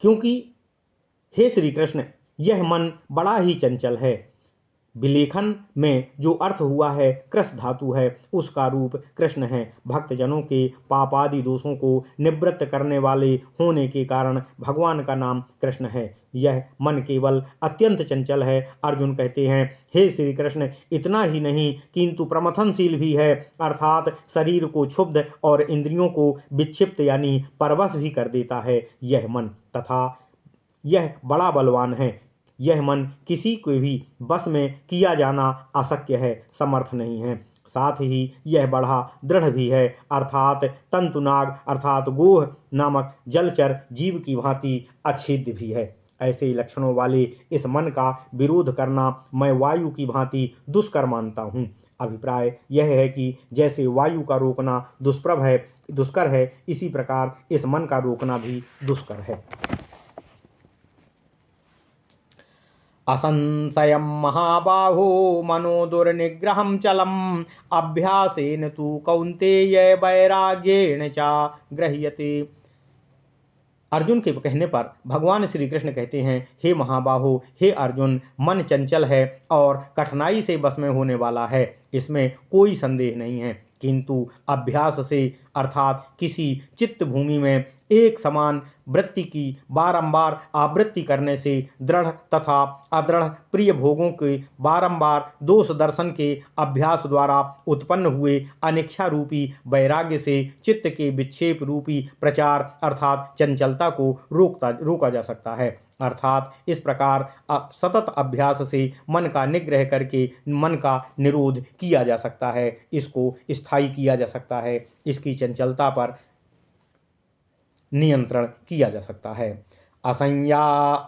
क्योंकि हे श्री कृष्ण, यह मन बड़ा ही चंचल है। विलेखन में जो अर्थ हुआ है कृष धातु है, उसका रूप कृष्ण है। भक्तजनों के पापादि दोषों को निवृत्त करने वाले होने के कारण भगवान का नाम कृष्ण है। यह मन केवल अत्यंत चंचल है। अर्जुन कहते हैं, हे श्री कृष्ण, इतना ही नहीं किंतु प्रमथनशील भी है, अर्थात शरीर को क्षुब्ध और इंद्रियों को विक्षिप्त यानी परवश भी कर देता है यह मन, तथा यह बड़ा बलवान है। यह मन किसी को भी बस में किया जाना अशक्य है, समर्थ नहीं है। साथ ही यह बड़ा दृढ़ भी है, अर्थात तंतुनाग अर्थात गोह नामक जलचर जीव की भांति अच्छेद्य भी है। ऐसे लक्षणों वाले इस मन का विरोध करना मैं वायु की भांति दुष्कर मानता हूँ। अभिप्राय यह है कि जैसे वायु का रोकना दुष्कर है, इसी प्रकार इस मन का रोकना भी दुष्कर है। असंशयं महाबाहो मनो दुर्निग्रहं चलम्, अभ्यासेन तु कौन्तेय वैराग्येण च गृह्यते। अर्जुन के कहने पर भगवान श्री कृष्ण कहते हैं, हे महाबाहो, हे अर्जुन, मन चंचल है और कठिनाई से बस में होने वाला है, इसमें कोई संदेह नहीं है। किंतु अभ्यास से अर्थात किसी चित्त भूमि में एक समान वृत्ति की बारंबार आवृत्ति करने से दृढ़ तथा अदृढ़ प्रिय भोगों के बारंबार दोष दर्शन के अभ्यास द्वारा उत्पन्न हुए अनिच्छा रूपी वैराग्य से चित्त के विक्षेप रूपी प्रचार अर्थात चंचलता को रोका जा सकता है। अर्थात इस प्रकार सतत अभ्यास से मन का निग्रह करके मन का निरोध किया जा सकता है, इसको स्थायी किया जा सकता है, इसकी चंचलता पर नियंत्रण किया जा सकता है।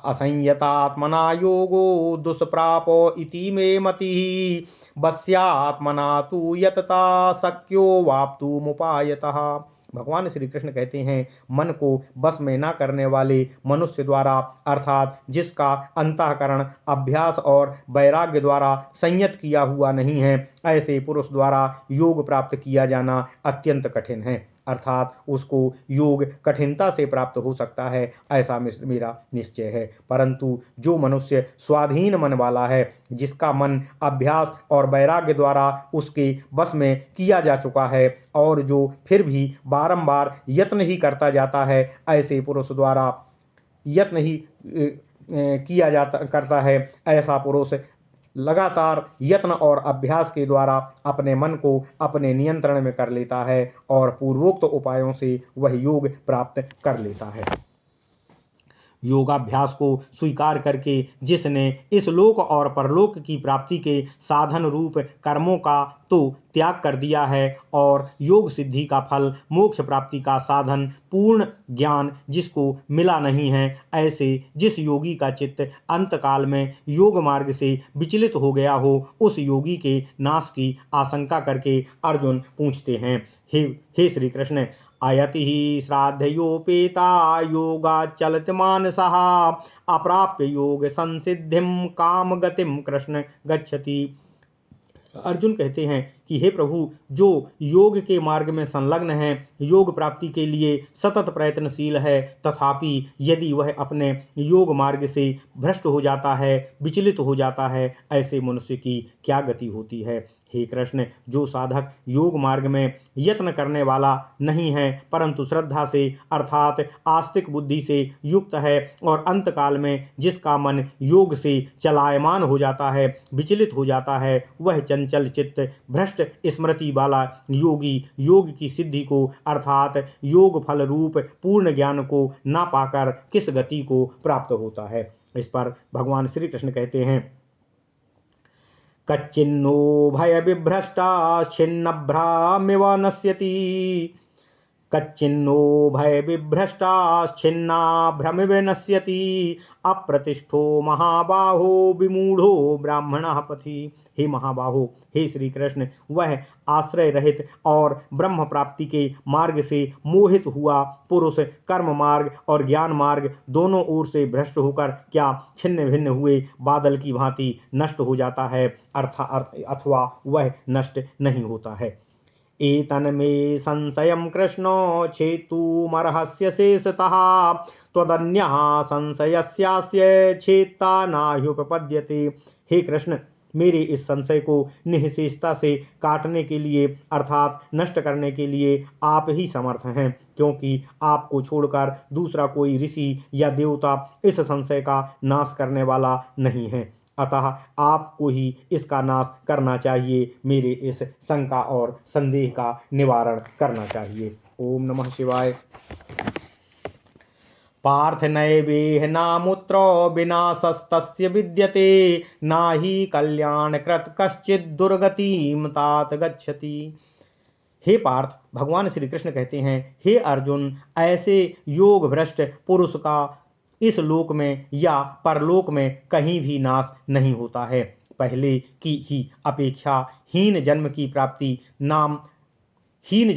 असंयतात्मना योगो दुष्प्रापो इति मे मतिः, वश्यात्मना तु यतता शक्यो वाप्तुमुपायतः। भगवान श्री कृष्ण कहते हैं, मन को बस में न करने वाले मनुष्य द्वारा अर्थात जिसका अंतःकरण अभ्यास और वैराग्य द्वारा संयत किया हुआ नहीं है, ऐसे पुरुष द्वारा योग प्राप्त किया जाना अत्यंत कठिन है। अर्थात उसको योग कठिनता से प्राप्त हो सकता है, ऐसा मेरा निश्चय है। परंतु जो मनुष्य स्वाधीन मन वाला है, जिसका मन अभ्यास और वैराग्य द्वारा उसके बस में किया जा चुका है और जो फिर भी बारंबार यत्न ही करता जाता है, ऐसे पुरुष द्वारा यत्न ही करता है, ऐसा पुरुष लगातार यत्न और अभ्यास के द्वारा अपने मन को अपने नियंत्रण में कर लेता है और पूर्वोक्त उपायों से वह योग प्राप्त कर लेता है। योगाभ्यास को स्वीकार करके जिसने इस लोक और परलोक की प्राप्ति के साधन रूप कर्मों का तो त्याग कर दिया है और योग सिद्धि का फल मोक्ष प्राप्ति का साधन पूर्ण ज्ञान जिसको मिला नहीं है, ऐसे जिस योगी का चित्त अंतकाल में योग मार्ग से विचलित हो गया हो, उस योगी के नाश की आशंका करके अर्जुन पूछते हैं, हे श्री कृष्ण, आयति ही श्राद्धयोपेता योगा चलत मानसः, अप्राप्य योग संसिद्धिम काम गतिम कृष्ण गच्छति। अर्जुन कहते हैं कि हे प्रभु, जो योग के मार्ग में संलग्न है, योग प्राप्ति के लिए सतत प्रयत्नशील है, तथापि यदि वह अपने योग मार्ग से भ्रष्ट हो जाता है, विचलित हो जाता है, ऐसे मनुष्य की क्या गति होती है। हे कृष्ण, जो साधक योग मार्ग में यत्न करने वाला नहीं है परंतु श्रद्धा से अर्थात आस्तिक बुद्धि से युक्त है और अंतकाल में जिसका मन योग से चलायमान हो जाता है, विचलित हो जाता है, वह चंचल चित्त भ्रष्ट स्मृति वाला योगी योग की सिद्धि को अर्थात योग फल रूप पूर्ण ज्ञान को ना पाकर किस गति को प्राप्त होता है। इस पर भगवान श्री कृष्ण कहते हैं, कच्चिन्नो भय विभ्रष्टा छिन्नभ्रामिव नश्यति, कच्चिन्नो भय विभ्रष्टा छिन्ना भ्रमिव नश्यति, अप्रतिष्ठो महाबाहो विमूढ़ो ब्राह्मणः पथि। हे महाबाहो, हे श्री कृष्ण, वह आश्रय रहित और ब्रह्म प्राप्ति के मार्ग से मोहित हुआ पुरुष कर्म मार्ग और ज्ञान मार्ग दोनों ओर से भ्रष्ट होकर क्या छिन्न भिन्न हुए बादल की भांति नष्ट हो जाता है अथवा वह नष्ट नहीं होता है। एतन्मे संशयं कृष्णो छेतुमर्हस्य शेषतः, त्वदन्यः संशयस्यास्य छेत्ता नाह्युपपद्यते। हे कृष्ण, मेरे इस संशय को निःशेषता से काटने के लिए अर्थात नष्ट करने के लिए आप ही समर्थ हैं, क्योंकि आपको छोड़कर दूसरा कोई ऋषि या देवता इस संशय का नाश करने वाला नहीं है। अतः आपको ही इसका नाश करना चाहिए, मेरे इस शंका और संदेह का निवारण करना चाहिए। ओम नमः शिवाय। पार्थ नैवेह नामुत्र विनाशस्तस्य विद्यते, नाहि कल्याणकृत कश्चित् दुर्गतिं तात गच्छति। हे पार्थ, भगवान श्री कृष्ण कहते हैं, हे अर्जुन, ऐसे योग भ्रष्ट पुरुष का इस लोक में या परलोक में कहीं भी नाश नहीं होता है। पहले की ही अपेक्षा हीन जन्म की प्राप्ति हीन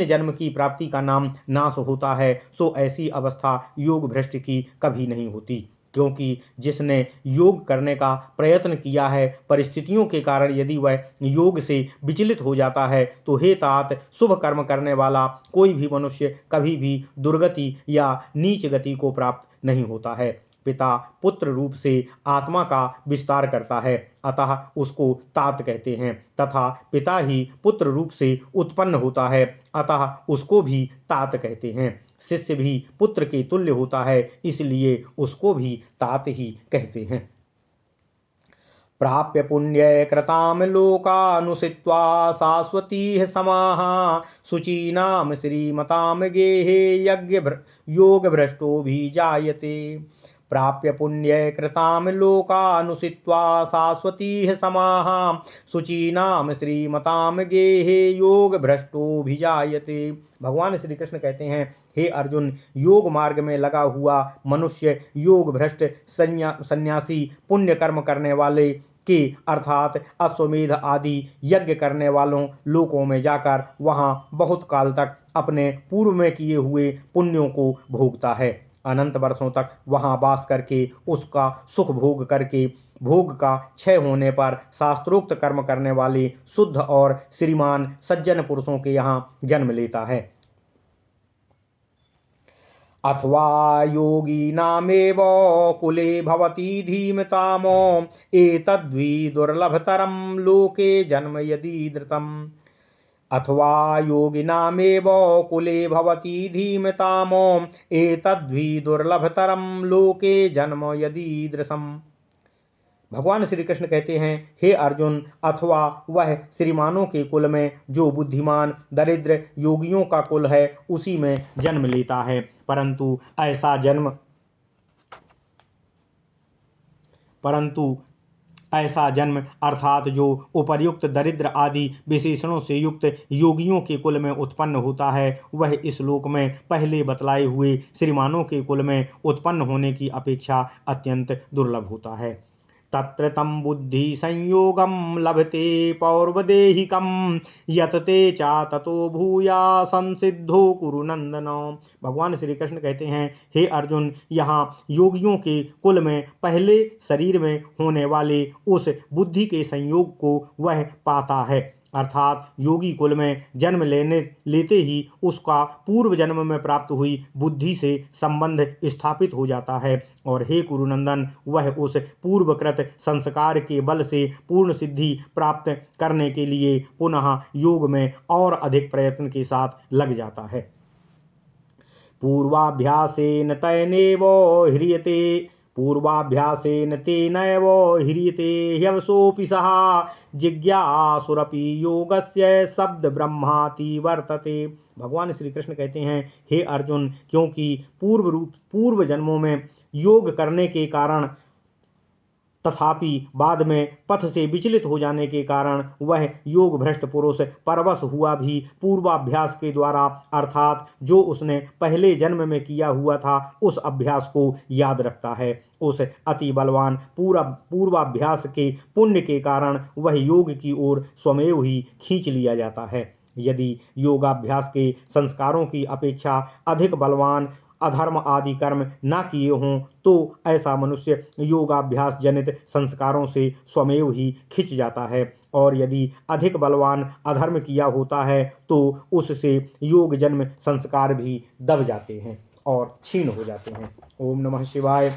जन्म की प्राप्ति का नाम नाश होता है, सो ऐसी अवस्था योग भ्रष्ट की कभी नहीं होती, क्योंकि जिसने योग करने का प्रयत्न किया है परिस्थितियों के कारण यदि वह योग से विचलित हो जाता है तो हे तात, शुभ कर्म करने वाला कोई भी मनुष्य कभी भी दुर्गति या नीच गति को प्राप्त नहीं होता है। पिता पुत्र रूप से आत्मा का विस्तार करता है, अतः उसको तात कहते हैं, तथा पिता ही पुत्र रूप से उत्पन्न होता है, अतः उसको भी तात कहते हैं। शिष्य भी पुत्र के तुल्य होता है, इसलिए उसको भी तात ही कहते हैं। प्राप्य पुण्य कृताम लोकानुसित्वा शाश्वती समाः, शुचीनाम श्रीमताम गेहे यज्ञ योग भ्रष्टो भी जायते। प्राप्य पुण्य कृताम लोकानुसित्वा शाश्वती समाः, शुचीनाम श्रीमताम गेहे योग भ्रष्टो भी जायते। भगवान श्री कृष्ण कहते हैं, हे अर्जुन, योग मार्ग में लगा हुआ मनुष्य योग भ्रष्ट सन्यासी पुण्य कर्म करने वाले के अर्थात अश्वमेध आदि यज्ञ करने वालों लोकों में जाकर वहाँ बहुत काल तक अपने पूर्व में किए हुए पुण्यों को भोगता है। अनंत वर्षों तक वहाँ वास करके उसका सुख भोग करके भोग का क्षय होने पर शास्त्रोक्त कर्म करने वाले शुद्ध और श्रीमान सज्जन पुरुषों के यहाँ जन्म लेता है। अथवा योगिनामेव कुले भवति धीमतामो, एतद्वि दुर्लभतरं लोके जन्म यदि धृतम्। अथवा योगिनामेव कुले भवति धीमतामो, एतद्वि दुर्लभतरं लोके जन्म यदि दृशम्। भगवान श्री कृष्ण कहते हैं, हे अर्जुन, अथवा वह श्रीमानों के कुल में जो बुद्धिमान दरिद्र योगियों का कुल है उसी में जन्म लेता है, परंतु ऐसा जन्म अर्थात जो उपर्युक्त दरिद्र आदि विशेषणों से युक्त योगियों के कुल में उत्पन्न होता है, वह इस लोक में पहले बतलाए हुए श्रीमानों के कुल में उत्पन्न होने की अपेक्षा अत्यंत दुर्लभ होता है। तत्र तं बुद्धि संयोगं लभते पौर्वदेहिकं, यतते चा ततो भूया संसिद्धो कुरु नंदन। भगवान श्री कृष्ण कहते हैं, हे अर्जुन, यहाँ योगियों के कुल में पहले शरीर में होने वाले उस बुद्धि के संयोग को वह पाता है, अर्थात योगी कुल में जन्म लेते ही उसका पूर्व जन्म में प्राप्त हुई बुद्धि से संबंध स्थापित हो जाता है। और हे कुरुनंदन, वह उस पूर्वकृत संस्कार के बल से पूर्ण सिद्धि प्राप्त करने के लिए पुनः योग में और अधिक प्रयत्न के साथ लग जाता है। पूर्वाभ्यासेन तैनेव ह्रियते पूर्वाभ्यासेन तेनैव ह्रियते ह्यवसोऽपि सः जिज्ञासुरपि योगस्य शब्द ब्रह्माति वर्तते। भगवान श्री कृष्ण कहते हैं, हे अर्जुन, क्योंकि पूर्व जन्मों में योग करने के कारण तथापि बाद में पथ से विचलित हो जाने के कारण वह योग भ्रष्ट पुरुष परवश हुआ भी पूर्वाभ्यास के द्वारा, अर्थात जो उसने पहले जन्म में किया हुआ था उस अभ्यास को याद रखता है। उस अति बलवान पूर्वाभ्यास के पुण्य के कारण वह योग की ओर स्वमेव ही खींच लिया जाता है। यदि योगाभ्यास के संस्कारों की अपेक्षा अधिक बलवान अधर्म आदि कर्म न किए हों तो ऐसा मनुष्य योगाभ्यास जनित संस्कारों से स्वमेव ही खिंच जाता है। और यदि अधिक बलवान अधर्म किया होता है तो उससे योग जन्म संस्कार भी दब जाते हैं और क्षीण हो जाते हैं। ओम नमः शिवाय।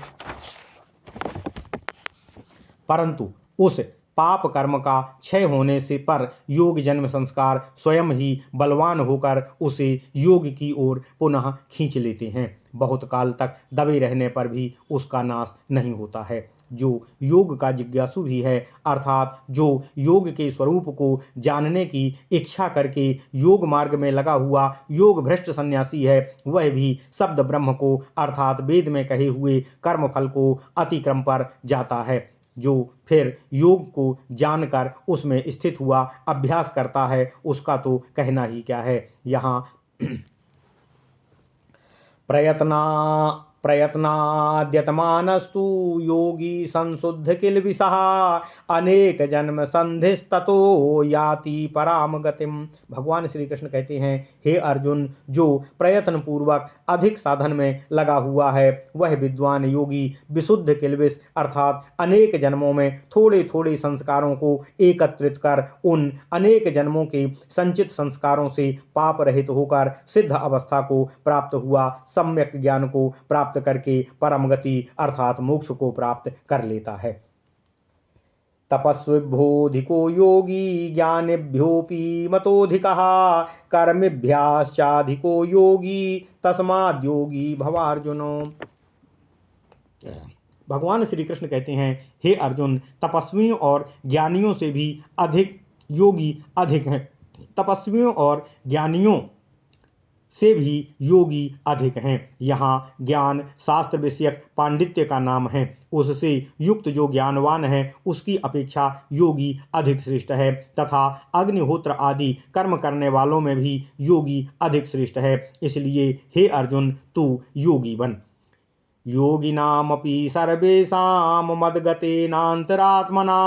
परंतु उस पाप कर्म का क्षय होने से पर योग जन्म संस्कार स्वयं ही बलवान होकर उसे योग की ओर पुनः खींच लेते हैं। बहुत काल तक दबे रहने पर भी उसका नाश नहीं होता है। जो योग का जिज्ञासु भी है, अर्थात जो योग के स्वरूप को जानने की इच्छा करके योग मार्ग में लगा हुआ योग भ्रष्ट सन्यासी है, वह भी शब्द ब्रह्म को अर्थात वेद में कहे हुए कर्म फल को अतिक्रम पर जाता है। जो फिर योग को जानकर उसमें स्थित हुआ अभ्यास करता है, उसका तो कहना ही क्या है। यहाँ प्रयत्नाद्यतमानस्तु योगी संशुद्ध किल्बिषः अनेक जन्म संधिस्ततो याति पराम गतिम। भगवान श्री कृष्ण कहते हैं, हे अर्जुन, जो प्रयत्न पूर्वक अधिक साधन में लगा हुआ है वह विद्वान योगी विशुद्ध किल्बिष अर्थात अनेक जन्मों में थोड़े थोड़े संस्कारों को एकत्रित कर उन अनेक जन्मों के संचित संस्कारों से पाप रहित होकर सिद्ध अवस्था को प्राप्त हुआ सम्यक ज्ञान को प्राप्त करके परम गति अर्थात मोक्ष को प्राप्त कर लेता है। तपस्विभ्योऽधिको योगी ज्ञानिभ्योऽपि मतोऽधिकः कर्मिभ्याश्चाधिको योगी तस्माद्योगी भवार्जुनो। भगवान श्री कृष्ण कहते हैं, हे अर्जुन, तपस्वियों और ज्ञानियों से भी अधिक योगी अधिक हैं। तपस्वियों और ज्ञानियों से भी योगी अधिक हैं। यहाँ ज्ञान शास्त्र विषयक पांडित्य का नाम है। उससे युक्त जो ज्ञानवान है उसकी अपेक्षा योगी अधिक श्रेष्ठ है, तथा अग्निहोत्र आदि कर्म करने वालों में भी योगी अधिक श्रेष्ठ है। इसलिए हे अर्जुन, तू योगी बन। योगिनामपि सर्वेषां मद्गतेनान्तरात्मना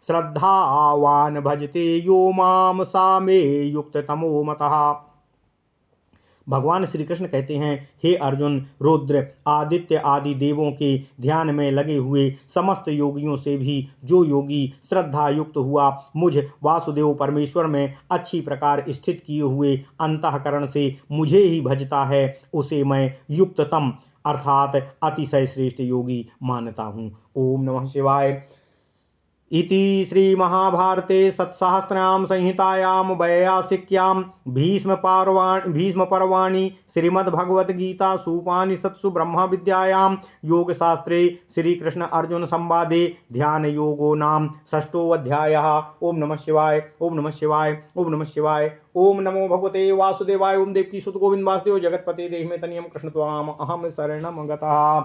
श्रद्धावान् भजते यो मां सा मे युक्ततमो मतः। भगवान श्री कृष्ण कहते हैं, हे अर्जुन, रुद्र आदित्य आदि देवों के ध्यान में लगे हुए समस्त योगियों से भी जो योगी श्रद्धा युक्त हुआ मुझ वासुदेव परमेश्वर में अच्छी प्रकार स्थित किए हुए अंतःकरण से मुझे ही भजता है, उसे मैं युक्ततम अर्थात अतिशय श्रेष्ठ योगी मानता हूँ। ओम नमः शिवाय। इति श्री महाभारते सत्सहस्रायां संहितायां वैयासिक्यां भीष्म पर्वाणि श्रीमद्भगवद्गीतासु उपनिषत्सु ब्रह्म विद्यायां योगशास्त्रे श्रीकृष्ण अर्जुन संवादे ध्यान योगो नाम षष्ठोऽध्यायः। ओम नमः शिवाय। ओम नमः शिवाय। ओम नमः शिवाय। ओम नमो भगवते वासुदेवाय। ओम देवकी सुत गोविंद वासुदेव जगतपते देहि में तनियम कृष्ण त्वाम अहम शरणम गतः।